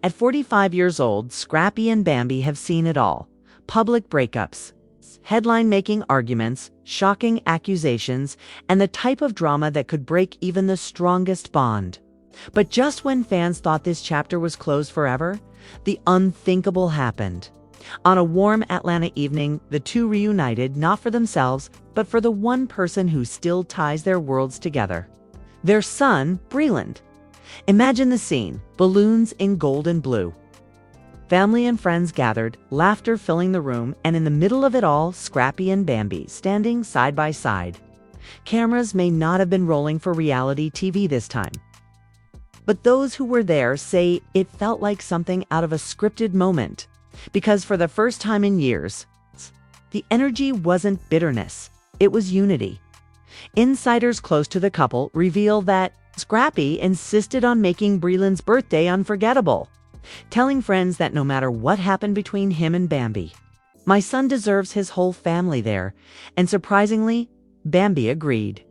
At 45 years old, Scrappy and Bambi have seen it all. Public breakups, headline-making arguments, shocking accusations, and the type of drama that could break even the strongest bond. But just when fans thought this chapter was closed forever, the unthinkable happened. On a warm Atlanta evening, the two reunited not for themselves, but for the one person who still ties their worlds together. Their son, Breland. Imagine the scene, balloons in gold and blue. Family and friends gathered, laughter filling the room, and in the middle of it all, Scrappy and Bambi standing side by side. Cameras may not have been rolling for reality TV this time, but those who were there say it felt like something out of a scripted moment. Because for the first time in years, the energy wasn't bitterness, it was unity. Insiders close to the couple reveal that Scrappy insisted on making Breland's birthday unforgettable, telling friends that no matter what happened between him and Bambi, my son deserves his whole family there, and surprisingly, Bambi agreed.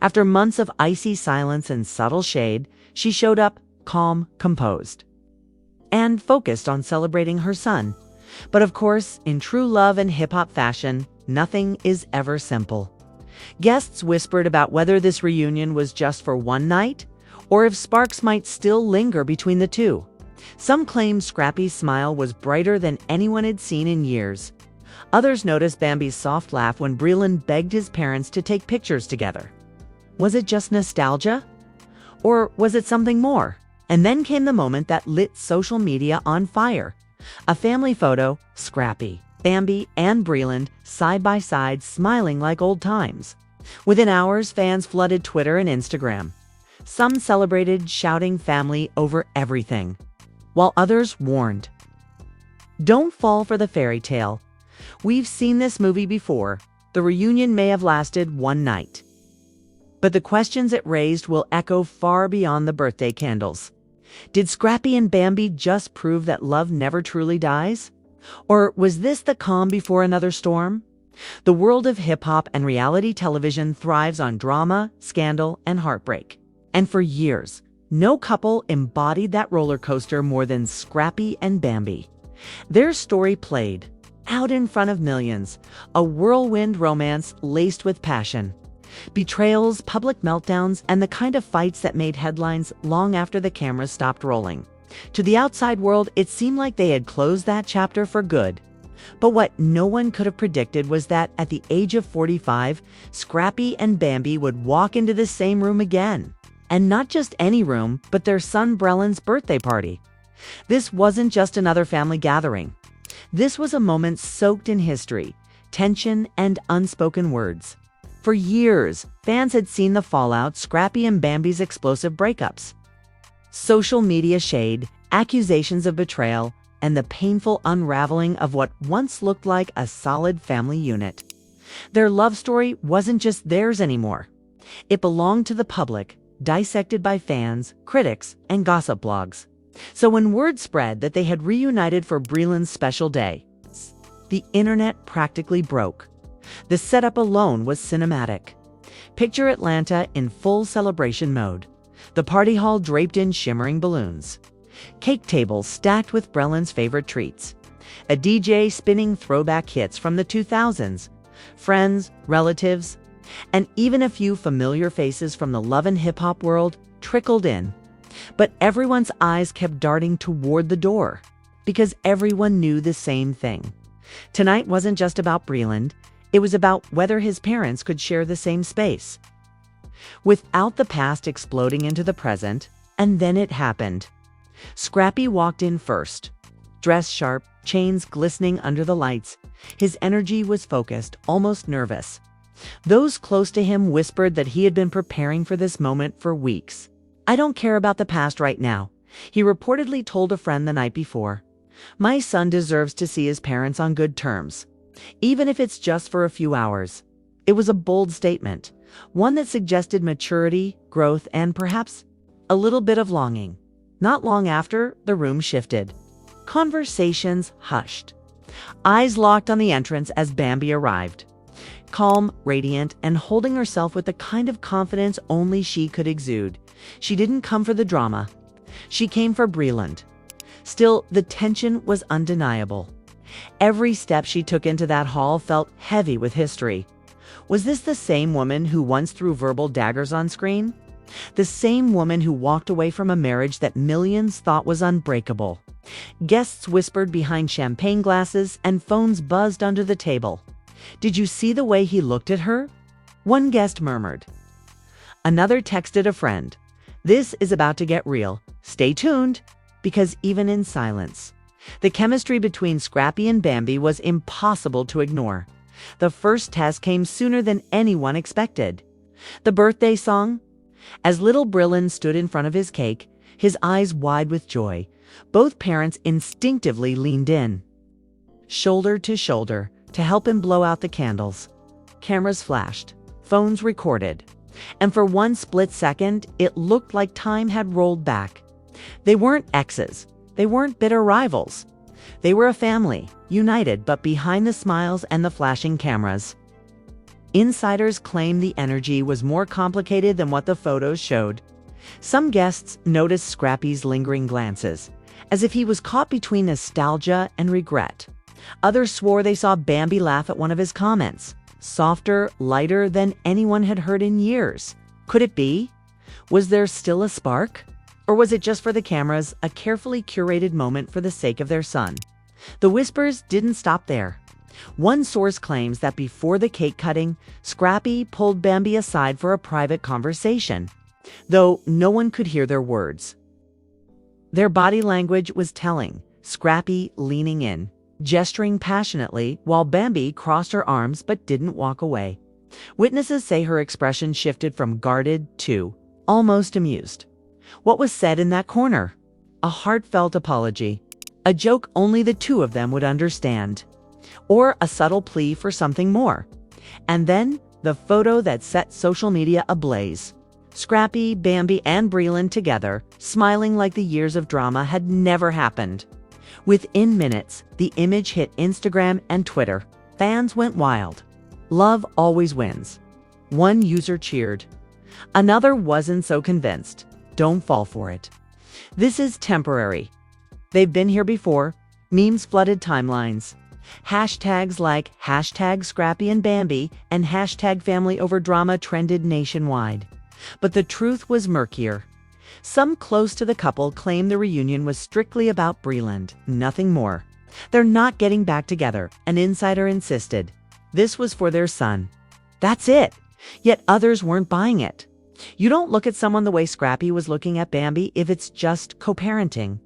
After months of icy silence and subtle shade, she showed up calm, composed, and focused on celebrating her son. But of course, in true love and hip-hop fashion, nothing is ever simple. Guests whispered about whether this reunion was just for one night, or if sparks might still linger between the two. Some claimed Scrappy's smile was brighter than anyone had seen in years. Others noticed Bambi's soft laugh when Breland begged his parents to take pictures together. Was it just nostalgia? Or was it something more? And then came the moment that lit social media on fire. A family photo, Scrappy, Bambi, and Breland side by side, smiling like old times. Within hours, fans flooded Twitter and Instagram. Some celebrated, shouting family over everything, while others warned, don't fall for the fairy tale. We've seen this movie before. The reunion may have lasted one night, but the questions it raised will echo far beyond the birthday candles. Did Scrappy and Bambi just prove that love never truly dies? Or was this the calm before another storm? The world of hip-hop and reality television thrives on drama, scandal, and heartbreak. And for years, no couple embodied that roller coaster more than Scrappy and Bambi. Their story played out in front of millions, a whirlwind romance laced with passion, betrayals, public meltdowns, and the kind of fights that made headlines long after the cameras stopped rolling. To the outside world, it seemed like they had closed that chapter for good. But what no one could have predicted was that at the age of 45, Scrappy and Bambi would walk into the same room again. And not just any room, but their son Breland's birthday party. This wasn't just another family gathering. This was a moment soaked in history, tension, and unspoken words. For years, fans had seen the fallout, Scrappy and Bambi's explosive breakups, social media shade, accusations of betrayal, and the painful unraveling of what once looked like a solid family unit. Their love story wasn't just theirs anymore. It belonged to the public, dissected by fans, critics, and gossip blogs. So when word spread that they had reunited for Breland's special day, the internet practically broke. The setup alone was cinematic. Picture Atlanta in full celebration mode. The party hall draped in shimmering balloons. Cake tables stacked with Breland's favorite treats. A DJ spinning throwback hits from the 2000s. Friends, relatives, and even a few familiar faces from the love and hip-hop world trickled in. But everyone's eyes kept darting toward the door, because everyone knew the same thing. Tonight wasn't just about Breland. It was about whether his parents could share the same space. Without the past exploding into the present, and then it happened. Scrappy walked in first. Dressed sharp, chains glistening under the lights. His energy was focused, almost nervous. Those close to him whispered that he had been preparing for this moment for weeks. I don't care about the past right now, he reportedly told a friend the night before. My son deserves to see his parents on good terms, even if it's just for a few hours. It was a bold statement, one that suggested maturity, growth, and perhaps a little bit of longing. Not long after, the room shifted. Conversations hushed. Eyes locked on the entrance as Bambi arrived. Calm, radiant, and holding herself with the kind of confidence only she could exude. She didn't come for the drama. She came for Breland. Still, the tension was undeniable. Every step she took into that hall felt heavy with history. Was this the same woman who once threw verbal daggers on screen? The same woman who walked away from a marriage that millions thought was unbreakable? Guests whispered behind champagne glasses and phones buzzed under the table. "Did you see the way he looked at her?" One guest murmured. Another texted a friend, "This is about to get real. Stay tuned." Because even in silence, the chemistry between Scrappy and Bambi was impossible to ignore. The first test came sooner than anyone expected. The birthday song? As little Breland stood in front of his cake, his eyes wide with joy, both parents instinctively leaned in, shoulder to help him blow out the candles. Cameras flashed, phones recorded, and for one split second, it looked like time had rolled back. They weren't exes. They weren't bitter rivals. They were a family, united but behind the smiles and the flashing cameras. Insiders claim the energy was more complicated than what the photos showed. Some guests noticed Scrappy's lingering glances, as if he was caught between nostalgia and regret. Others swore they saw Bambi laugh at one of his comments, softer, lighter than anyone had heard in years. Could it be? Was there still a spark? Or was it just for the cameras, a carefully curated moment for the sake of their son? The whispers didn't stop there. One source claims that before the cake cutting, Scrappy pulled Bambi aside for a private conversation, though no one could hear their words. Their body language was telling, Scrappy leaning in, gesturing passionately, while Bambi crossed her arms but didn't walk away. Witnesses say her expression shifted from guarded to almost amused. What was said in that corner? A heartfelt apology. A joke only the two of them would understand. Or a subtle plea for something more. And then, the photo that set social media ablaze. Scrappy, Bambi, and Breland together, smiling like the years of drama had never happened. Within minutes, the image hit Instagram and Twitter. Fans went wild. Love always wins. One user cheered. Another wasn't so convinced. Don't fall for it. This is temporary. They've been here before. Memes flooded timelines. Hashtags like #Scrappy and Bambi and #family over drama trended nationwide. But the truth was murkier. Some close to the couple claimed the reunion was strictly about Breland, nothing more. They're not getting back together, an insider insisted. This was for their son. That's it. Yet others weren't buying it. You don't look at someone the way Scrappy was looking at Bambi if it's just co-parenting.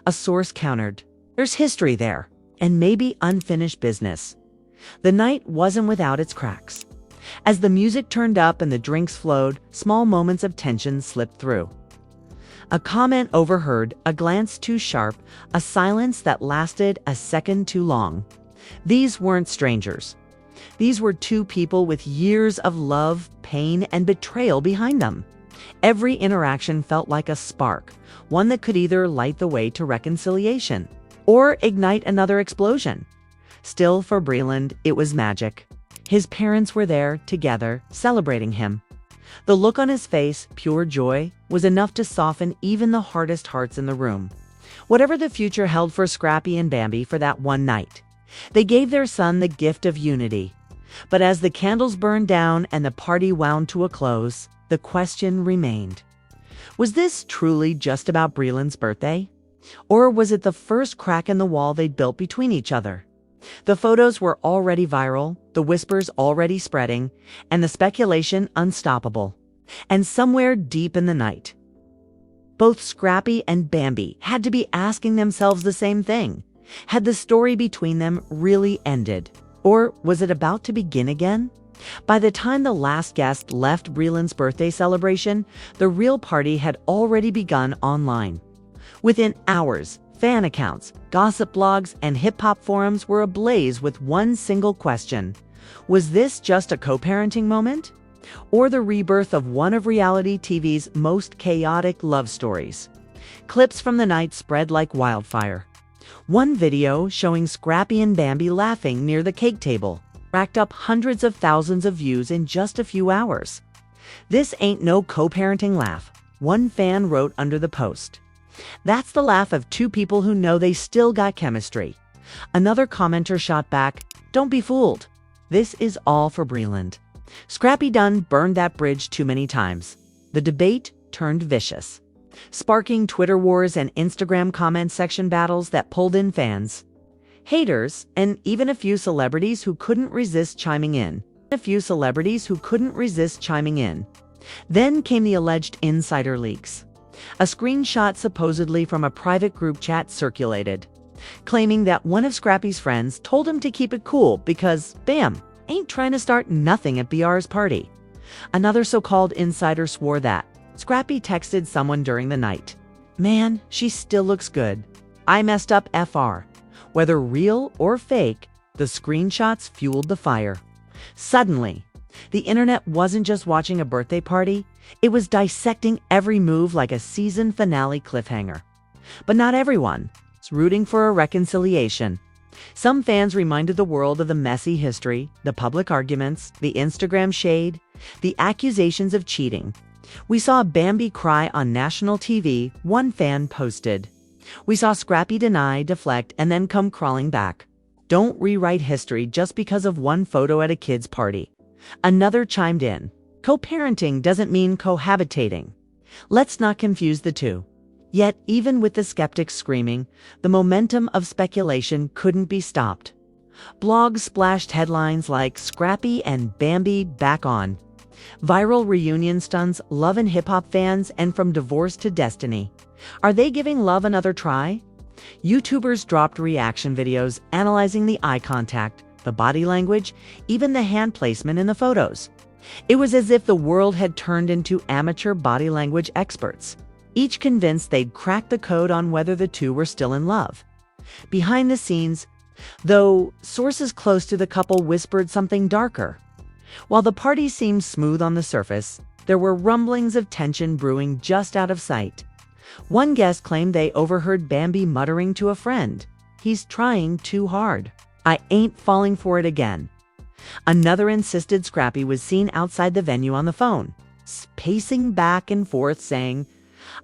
A source countered. There's history there, and maybe unfinished business. The night wasn't without its cracks. As the music turned up and the drinks flowed, small moments of tension slipped through. A comment overheard, a glance too sharp, a silence that lasted a second too long. These weren't strangers. These were two people with years of love, pain, and betrayal behind them. Every interaction felt like a spark, one that could either light the way to reconciliation or ignite another explosion. Still, for Breland, it was magic. His parents were there, together, celebrating him. The look on his face, pure joy, was enough to soften even the hardest hearts in the room. Whatever the future held for Scrappy and Bambi for that one night, they gave their son the gift of unity. But as the candles burned down and the party wound to a close, the question remained. Was this truly just about Breland's birthday? Or was it the first crack in the wall they'd built between each other? The photos were already viral, the whispers already spreading, and the speculation unstoppable. And somewhere deep in the night, both Scrappy and Bambi had to be asking themselves the same thing. Had the story between them really ended? Or was it about to begin again? By the time the last guest left Breland's birthday celebration, the real party had already begun online. Within hours, fan accounts, gossip blogs, and hip-hop forums were ablaze with one single question. Was this just a co-parenting moment? Or the rebirth of one of reality TV's most chaotic love stories? Clips from the night spread like wildfire. One video showing Scrappy and Bambi laughing near the cake table racked up hundreds of thousands of views in just a few hours. "This ain't no co-parenting laugh," one fan wrote under the post. That's the laugh of two people who know they still got chemistry. Another commenter shot back, "Don't be fooled. This is all for Breland. Scrappy done burned that bridge too many times." The debate turned vicious, sparking Twitter wars and Instagram comment section battles that pulled in fans, haters, and even a few celebrities who couldn't resist chiming in. Then came the alleged insider leaks. A screenshot supposedly from a private group chat circulated, claiming that one of Scrappy's friends told him to keep it cool because Bam ain't trying to start nothing at BR's party. Another so-called insider swore that Scrappy texted someone during the night, "Man, she still looks good. I messed up FR." Whether real or fake, the screenshots fueled the fire. Suddenly, the internet wasn't just watching a birthday party, it was dissecting every move like a season finale cliffhanger. But not everyone was rooting for a reconciliation. Some fans reminded the world of the messy history, the public arguments, the Instagram shade, the accusations of cheating. "We saw Bambi cry on national TV," one fan posted. "We saw Scrappy deny, deflect, and then come crawling back. Don't rewrite history just because of one photo at a kid's party." Another chimed in, "Co-parenting doesn't mean cohabitating. Let's not confuse the two." Yet, even with the skeptics screaming, the momentum of speculation couldn't be stopped. Blogs splashed headlines like "Scrappy and Bambi back on." Viral reunion stuns Love and Hip Hop fans, and from divorce to destiny. Are they giving love another try? YouTubers dropped reaction videos analyzing the eye contact, the body language, even the hand placement in the photos. It was as if the world had turned into amateur body language experts, each convinced they'd cracked the code on whether the two were still in love. Behind the scenes, though, sources close to the couple whispered something darker. While the party seemed smooth on the surface, there were rumblings of tension brewing just out of sight. One guest claimed they overheard Bambi muttering to a friend, "He's trying too hard. I ain't falling for it again." Another insisted Scrappy was seen outside the venue on the phone, pacing back and forth saying,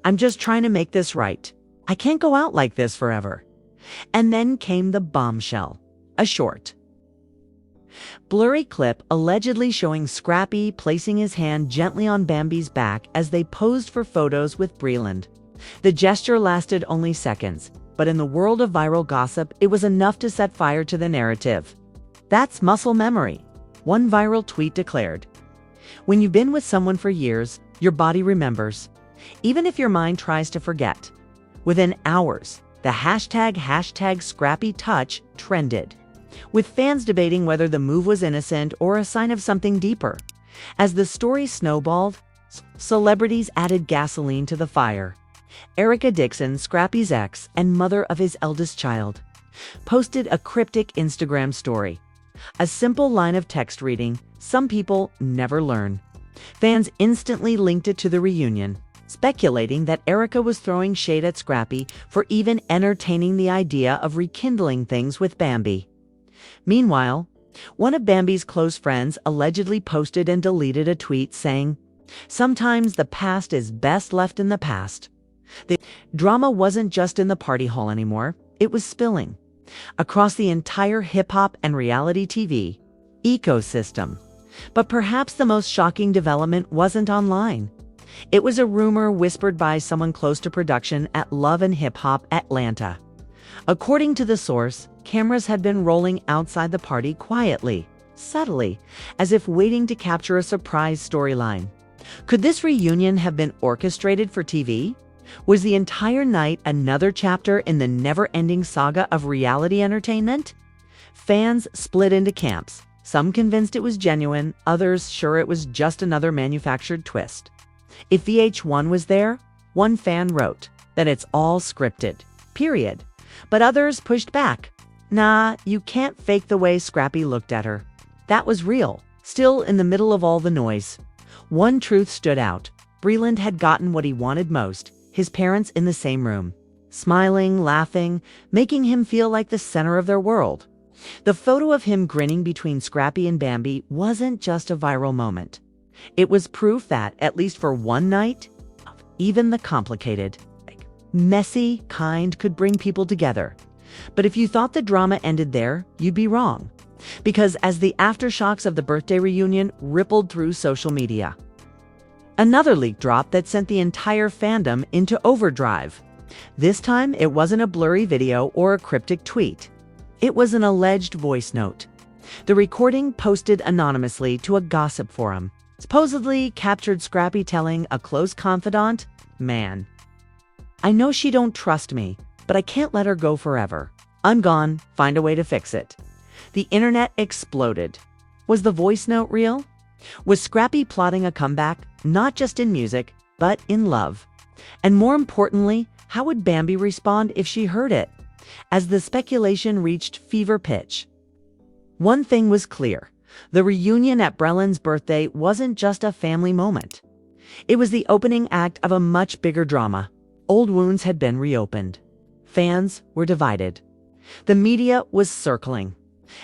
"I'm just trying to make this right. I can't go out like this forever." And then came the bombshell, a short, blurry clip allegedly showing Scrappy placing his hand gently on Bambi's back as they posed for photos with Breland. The gesture lasted only seconds, but in the world of viral gossip, it was enough to set fire to the narrative. "That's muscle memory," one viral tweet declared. "When you've been with someone for years, your body remembers, even if your mind tries to forget." Within hours, the hashtag Scrappy Touch trended, with fans debating whether the move was innocent or a sign of something deeper. As the story snowballed, celebrities added gasoline to the fire. Erica Dixon, Scrappy's ex and mother of his eldest child, posted a cryptic Instagram story. A simple line of text reading, "Some people never learn." Fans instantly linked it to the reunion, speculating that Erica was throwing shade at Scrappy for even entertaining the idea of rekindling things with Bambi. Meanwhile, one of Bambi's close friends allegedly posted and deleted a tweet saying, "Sometimes the past is best left in the past." The drama wasn't just in the party hall anymore, it was spilling across the entire hip-hop and reality TV ecosystem. But perhaps the most shocking development wasn't online. It was a rumor whispered by someone close to production at Love and Hip Hop Atlanta. According to the source, cameras had been rolling outside the party quietly, subtly, as if waiting to capture a surprise storyline. Could this reunion have been orchestrated for TV? Was the entire night another chapter in the never-ending saga of reality entertainment? Fans split into camps, some convinced it was genuine, others sure it was just another manufactured twist. If VH1 was there, one fan wrote that it's all scripted, period. But others pushed back. "Nah, you can't fake the way Scrappy looked at her. That was real." Still, in the middle of all the noise, one truth stood out. Breland had gotten what he wanted most, his parents in the same room, smiling, laughing, making him feel like the center of their world. The photo of him grinning between Scrappy and Bambi wasn't just a viral moment. It was proof that, at least for one night, even the complicated, messy kind could bring people together. But if you thought the drama ended there, you'd be wrong. Because as the aftershocks of the birthday reunion rippled through social media, another leak dropped that sent the entire fandom into overdrive. This time, it wasn't a blurry video or a cryptic tweet. It was an alleged voice note. The recording, posted anonymously to a gossip forum, supposedly captured Scrappy telling a close confidant, "Man, I know she don't trust me, but I can't let her go forever. I'm gone, find a way to fix it." The internet exploded. Was the voice note real? Was Scrappy plotting a comeback, not just in music, but in love? And more importantly, how would Bambi respond if she heard it? As the speculation reached fever pitch, one thing was clear. The reunion at Breland's birthday wasn't just a family moment. It was the opening act of a much bigger drama. Old wounds had been reopened. Fans were divided. The media was circling,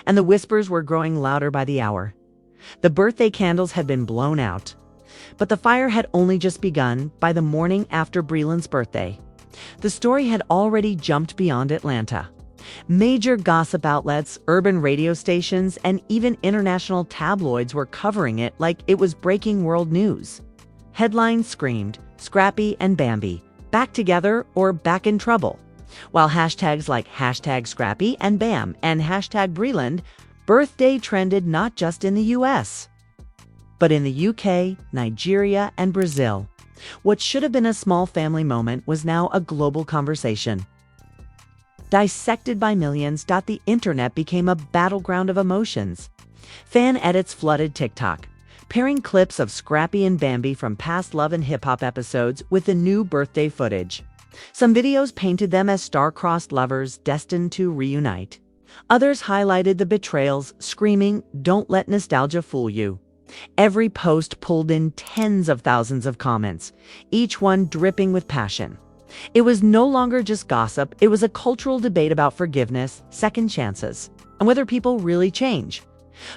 and the whispers were growing louder by the hour. The birthday candles had been blown out, but the fire had only just begun by the morning after Breland's birthday. The story had already jumped beyond Atlanta. Major gossip outlets, urban radio stations, and even international tabloids were covering it like it was breaking world news. Headlines screamed, "Scrappy and Bambi, back together or back in trouble," while hashtags like #Scrappy and Bam and #Breland birthday trended not just in the US, but in the UK, Nigeria, and Brazil. What should have been a small family moment was now a global conversation. Dissected by millions, the internet became a battleground of emotions. Fan edits flooded TikTok, pairing clips of Scrappy and Bambi from past Love and Hip Hop episodes with the new birthday footage. Some videos painted them as star-crossed lovers destined to reunite. Others highlighted the betrayals, screaming, "Don't let nostalgia fool you." Every post pulled in tens of thousands of comments, each one dripping with passion. It was no longer just gossip, it was a cultural debate about forgiveness, second chances, and whether people really change.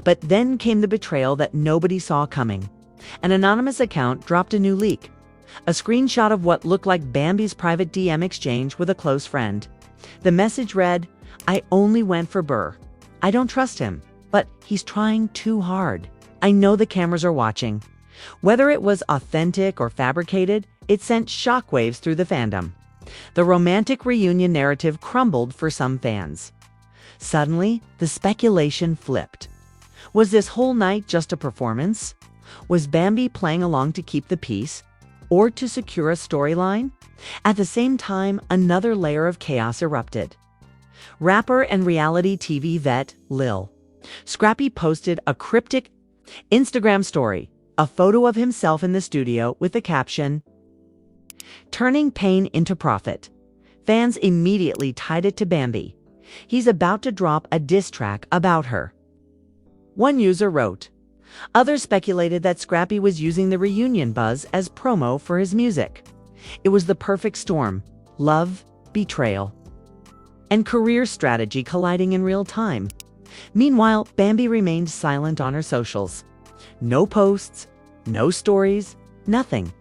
But then came the betrayal that nobody saw coming. An anonymous account dropped a new leak. A screenshot of what looked like Bambi's private DM exchange with a close friend. The message read, "I only went for Burr. I don't trust him, but he's trying too hard. I know the cameras are watching." Whether it was authentic or fabricated, it sent shockwaves through the fandom. The romantic reunion narrative crumbled for some fans. Suddenly, the speculation flipped. Was this whole night just a performance? Was Bambi playing along to keep the peace, or to secure a storyline? At the same time, another layer of chaos erupted. Rapper and reality TV vet Lil Scrappy posted a cryptic Instagram story, a photo of himself in the studio with the caption, "Turning pain into profit." Fans immediately tied it to Bambi. He's about to drop a diss track about her. One user wrote. Others speculated that Scrappy was using the reunion buzz as promo for his music. It was the perfect storm: love, betrayal, and career strategy colliding in real time. Meanwhile, Bambi remained silent on her socials. No posts, no stories, nothing.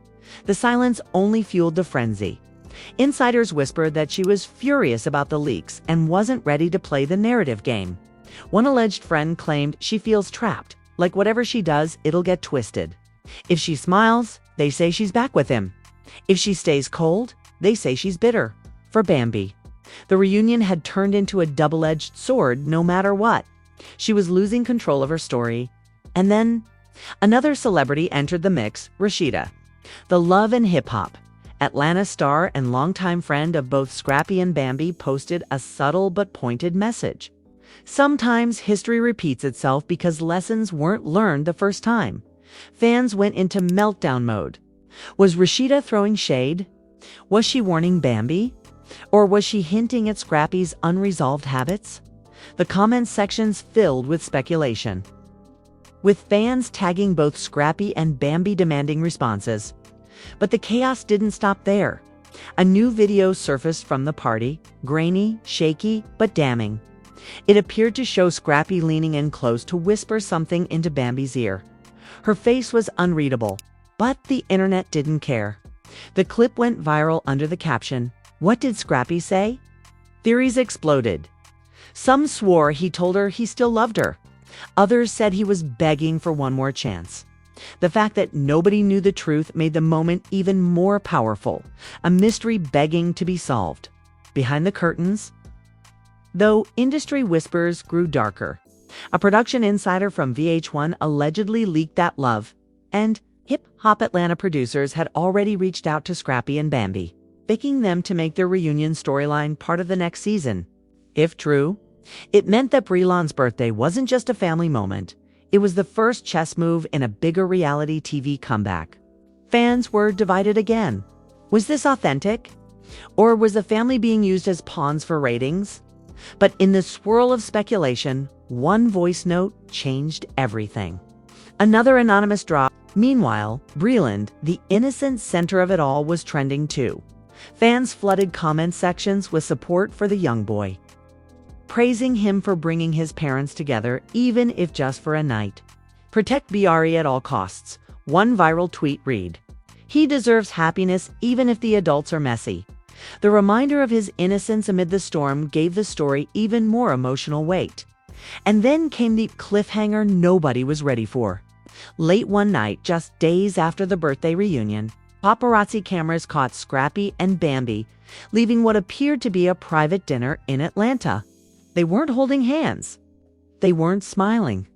The silence only fueled the frenzy. Insiders whispered that she was furious about the leaks and wasn't ready to play the narrative game. One alleged friend claimed she feels trapped, like whatever she does, it'll get twisted. If she smiles, they say she's back with him. If she stays cold, they say she's bitter. For Bambi, the reunion had turned into a double-edged sword no matter what. She was losing control of her story. And then, another celebrity entered the mix, Rashida. The Love and Hip Hop Atlanta star and longtime friend of both Scrappy and Bambi posted a subtle but pointed message. Sometimes history repeats itself because lessons weren't learned the first time. Fans went into meltdown mode. Was Rashida throwing shade? Was she warning Bambi? Or was she hinting at Scrappy's unresolved habits? The comment sections filled with speculation, with fans tagging both Scrappy and Bambi demanding responses. But the chaos didn't stop there. A new video surfaced from the party, grainy, shaky, but damning. It appeared to show Scrappy leaning in close to whisper something into Bambi's ear. Her face was unreadable, but the internet didn't care. The clip went viral under the caption, What did Scrappy say? Theories exploded. Some swore he told her he still loved her. Others said he was begging for one more chance. The fact that nobody knew the truth made the moment even more powerful, a mystery begging to be solved. Behind the curtains, though, industry whispers grew darker. A production insider from VH1 allegedly leaked that love, and hip-hop Atlanta producers had already reached out to Scrappy and Bambi, begging them to make their reunion storyline part of the next season. If true, it meant that Breland's birthday wasn't just a family moment. It was the first chess move in a bigger reality TV comeback. Fans were divided again. Was this authentic? Or was the family being used as pawns for ratings? But in the swirl of speculation, one voice note changed everything. Another anonymous drop. Meanwhile, Breland, the innocent center of it all, was trending too. Fans flooded comment sections with support for the young boy, praising him for bringing his parents together, even if just for a night. Protect BRE at all costs. One viral tweet read, "He deserves happiness even if the adults are messy." The reminder of his innocence amid the storm gave the story even more emotional weight. And then came the cliffhanger nobody was ready for. Late one night, just days after the birthday reunion, paparazzi cameras caught Scrappy and Bambi leaving what appeared to be a private dinner in Atlanta. They weren't holding hands. They weren't smiling.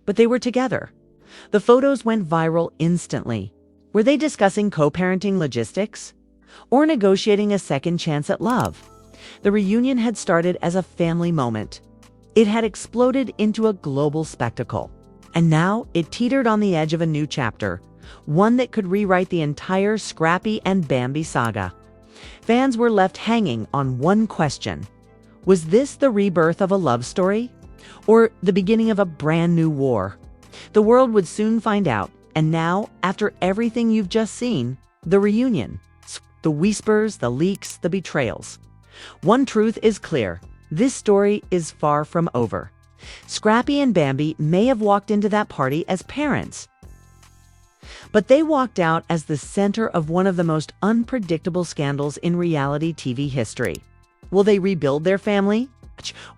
But they were together. The photos went viral instantly. Were they discussing co-parenting logistics? Or negotiating a second chance at love? The reunion had started as a family moment. It had exploded into a global spectacle. And now it teetered on the edge of a new chapter, one that could rewrite the entire Scrappy and Bambi saga. Fans were left hanging on one question. Was this the rebirth of a love story? Or the beginning of a brand new war? The world would soon find out. And now, after everything you've just seen, the reunion, the whispers, the leaks, the betrayals. One truth is clear. This story is far from over. Scrappy and Bambi may have walked into that party as parents, but they walked out as the center of one of the most unpredictable scandals in reality TV history. Will they rebuild their family?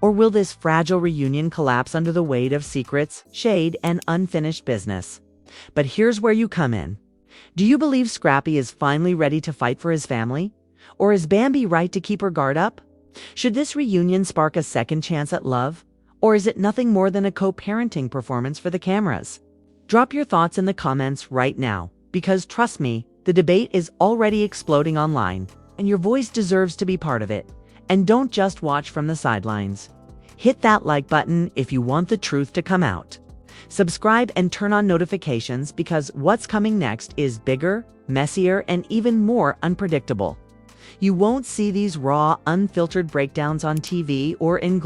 Or will this fragile reunion collapse under the weight of secrets, shade, and unfinished business? But here's where you come in. Do you believe Scrappy is finally ready to fight for his family? Or is Bambi right to keep her guard up? Should this reunion spark a second chance at love? Or is it nothing more than a co-parenting performance for the cameras? Drop your thoughts in the comments right now, because trust me, the debate is already exploding online, and your voice deserves to be part of it. And don't just watch from the sidelines. Hit that like button if you want the truth to come out. Subscribe and turn on notifications because what's coming next is bigger, messier, and even more unpredictable. You won't see these raw, unfiltered breakdowns on TV or in